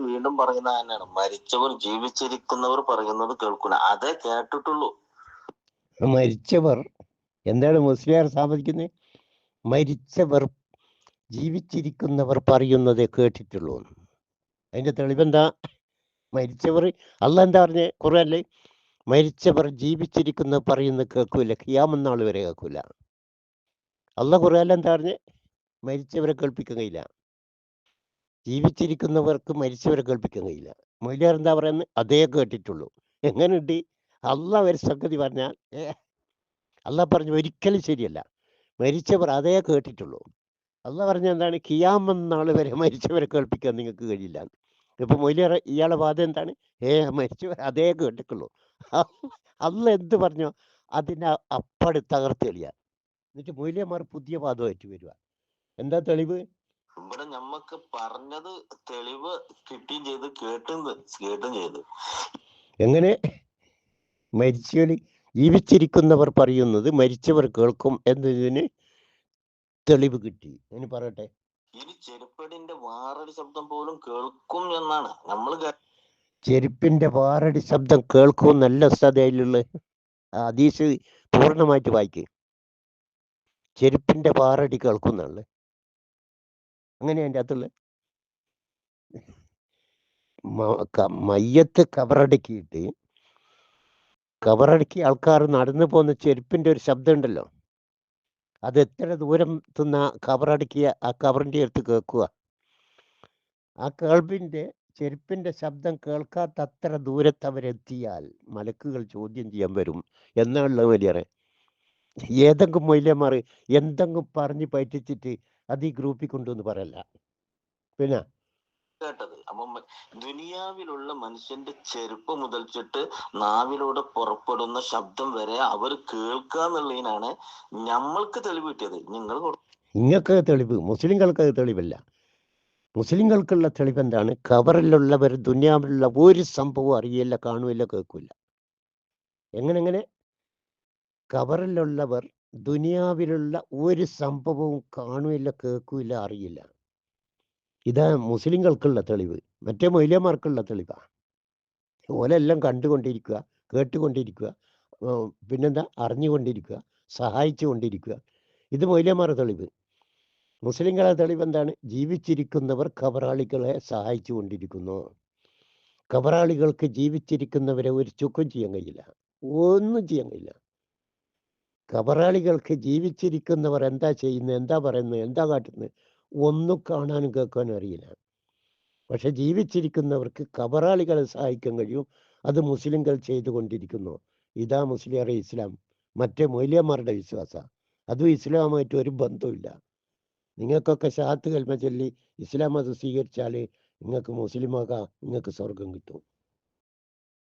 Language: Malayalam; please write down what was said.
വീണ്ടും പറയുന്നത് തന്നെയാണ്, മരിച്ചവർ ജീവിച്ചിരിക്കുന്നവർ പറയുന്നത് കേൾക്കൂല. അതേ കേട്ടിട്ടുള്ളൂ. മരിച്ചവർ എന്താണ് മുസ്ലിയാർ സ്ഥാപിക്കുന്നത്? മരിച്ചവർ ജീവിച്ചിരിക്കുന്നവർ പറയുന്നതേ കേട്ടിട്ടുള്ളൂ. അതിന്റെ തെളിവെന്താ? മരിച്ചവർ അള്ളാഹ് എന്താ പറഞ്ഞേ ഖുർആനിൽ? മരിച്ചവർ ജീവിച്ചിരിക്കുന്ന പറയുന്നത് കേൾക്കൂല, ഖിയാമത്ത് നാൾ വരെ കേൾക്കൂല. അള്ളാഹ് ഖുർആനിൽ എന്താ പറഞ്ഞേ? മരിച്ചവരെ കേൾപ്പിക്കാൻ കഴിയില്ല. ജീവിച്ചിരിക്കുന്നവർക്ക് മരിച്ചവരെ കേൾപ്പിക്കാൻ കഴിയില്ല. മൊയ്ലിയാർ എന്താ പറയുന്നത്? അതേ കേട്ടിട്ടുള്ളൂ. എങ്ങനെയുണ്ട്? അള്ളാഹ് ഒരു സംഗതി പറഞ്ഞാൽ അള്ളാഹ് പറഞ്ഞു ഒരിക്കലും ശരിയല്ല. മരിച്ചവർ അതേ കേട്ടിട്ടുള്ളൂ. അള്ളാഹ് പറഞ്ഞ എന്താണ്? ഖിയാമത്ത് നാൾ വരെ മരിച്ചവരെ കേൾപ്പിക്കാൻ നിങ്ങൾക്ക് കഴിയില്ല. ഇപ്പൊ മൊയ്ലിയാർ ഇയാളെ വാദം എന്താണ്? മരിച്ചവർ അതേ കേട്ടിട്ടുള്ളൂ. അള്ളാഹ് എന്ത് പറഞ്ഞോ അതിനെ അപ്പടി തകർത്തെളിയ. എന്നിട്ട് മൊയ്ലിയന്മാർ പുതിയ വാദമായിട്ട് വരിക. എന്താ തെളിവ്? ഇവിടെ ഞമ്മക്ക് പറഞ്ഞത് തെളിവ് കിട്ടുകയും ചെയ്ത് കേട്ടും ചെയ്ത്. എങ്ങനെ? മരിച്ചവർ ജീവിച്ചിരിക്കുന്നവർ പറയുന്നത് മരിച്ചവർ കേൾക്കും എന്നതിന് തെളിവ് കിട്ടി. എന്ന് പറയട്ടെ. ഇനി ചെരുപ്പടിന്റെ വാറടി ശബ്ദം പോലും കേൾക്കും എന്നാണ് നമ്മൾ. ചെരുപ്പിന്റെ വാറടി ശബ്ദം കേൾക്കും നല്ല സ്ഥതയിലുള്ള ഹദീസ് പൂർണ്ണമായിട്ട് വായിക്ക്. ചെരുപ്പിന്റെ വാറടി കേൾക്കും എന്നാണ്. അങ്ങനെ അതിൻ്റെ അകത്തുള്ള മയ്യത്ത് കബറടക്കിയിട്ട് കബറടക്കി ആൾക്കാർ നടന്നു പോകുന്ന ചെരുപ്പിന്റെ ഒരു ശബ്ദം ഉണ്ടല്ലോ, അത് എത്ര ദൂരം തുന്ന കബറടക്കിയ ആ കബറിന്റെ അടുത്ത് കേൾക്കുക. ആ കേൾപ്പിന്റെ ചെരുപ്പിന്റെ ശബ്ദം കേൾക്കാത്ത അത്ര ദൂരത്ത് അവരെത്തിയാൽ മലക്കുകൾ ചോദ്യം ചെയ്യാൻ വരും എന്നുള്ളത് വലിയ. ഏതെങ്കിലും മൊയ്ലിയന്മാർ എന്തെങ്കിലും പറഞ്ഞ് പറ്റിച്ചിട്ട് അത് ഈ ഗ്രൂപ്പിൽ കൊണ്ടുവന്ന് പറയല്ല. പിന്നെ കേട്ടത് അപ്പം ദുനിയാവിലുള്ള മനുഷ്യന്റെ ചെരുപ്പ് മുതൽച്ചിട്ട് നാവിലൂടെ പുറപ്പെടുന്ന ശബ്ദം വരെ അവർ കേൾക്കാന്നുള്ളതിനാണ് നമ്മൾക്ക് തെളിവ് കിട്ടിയത്. നിങ്ങൾക്ക് തെളിവ്, മുസ്ലിങ്ങൾക്ക് തെളിവല്ല. മുസ്ലിങ്ങൾക്കുള്ള തെളിവ് എന്താണ്? ഖബറിലുള്ളവർ ദുനിയാവിലുള്ള ഒരു സംഭവം അറിയില്ല, കാണുകയില്ല, കേൾക്കില്ല. എങ്ങനെ? ഖബറിലുള്ളവർ ദുനിയാവിലുള്ള ഒരു സംഭവവും കാണുകയില്ല, കേൾക്കില്ല, അറിയില്ല. ഇതാ മുസ്ലിങ്ങൾക്കുള്ള തെളിവ്. മറ്റേ മൊയ്ലിയന്മാർക്കുള്ള തെളിവാ. ഓലെല്ലാം കണ്ടുകൊണ്ടിരിക്കുക, കേട്ടുകൊണ്ടിരിക്കുക, പിന്നെന്താ അറിഞ്ഞുകൊണ്ടിരിക്കുക, സഹായിച്ചു കൊണ്ടിരിക്കുക. ഇത് മൊയ്ലിയന്മാരുടെ തെളിവ്. മുസ്ലിങ്ങളെ തെളിവ് എന്താണ്? ജീവിച്ചിരിക്കുന്നവർ ഖബറാളികളെ സഹായിച്ചു കൊണ്ടിരിക്കുന്നു. ഖബറാളികൾക്ക് ജീവിച്ചിരിക്കുന്നവരെ ഒരു ചുക്കും ചെയ്യാൻ കഴിയില്ല, ഒന്നും ചെയ്യാൻ കഴിയില്ല. ഖബറാളികൾക്ക് ജീവിച്ചിരിക്കുന്നവർ എന്താ ചെയ്യുന്നത്, എന്താ പറയുന്നത്, എന്താ കാട്ടുന്നത്, ഒന്നും കാണാനും കേൾക്കാനും അറിയില്ല. പക്ഷെ ജീവിച്ചിരിക്കുന്നവർക്ക് ഖബറാളികളെ സഹായിക്കാൻ കഴിയും. അത് മുസ്ലിങ്ങൾ ചെയ്തുകൊണ്ടിരിക്കുന്നു. ഇതാ മുസ്ലിയാറെ ഇസ്ലാം. മറ്റേ മൊയ്ലിയന്മാരുടെ വിശ്വാസം. അതും ഇസ്ലാമായിട്ട് ഒരു ബന്ധമില്ല. നിങ്ങൾക്കൊക്കെ ഷഹാദത്ത് കലിമ ചൊല്ലി ഇസ്ലാം മതം സ്വീകരിച്ചാൽ നിങ്ങൾക്ക് മുസ്ലിമാകാം, നിങ്ങൾക്ക് സ്വർഗം കിട്ടും.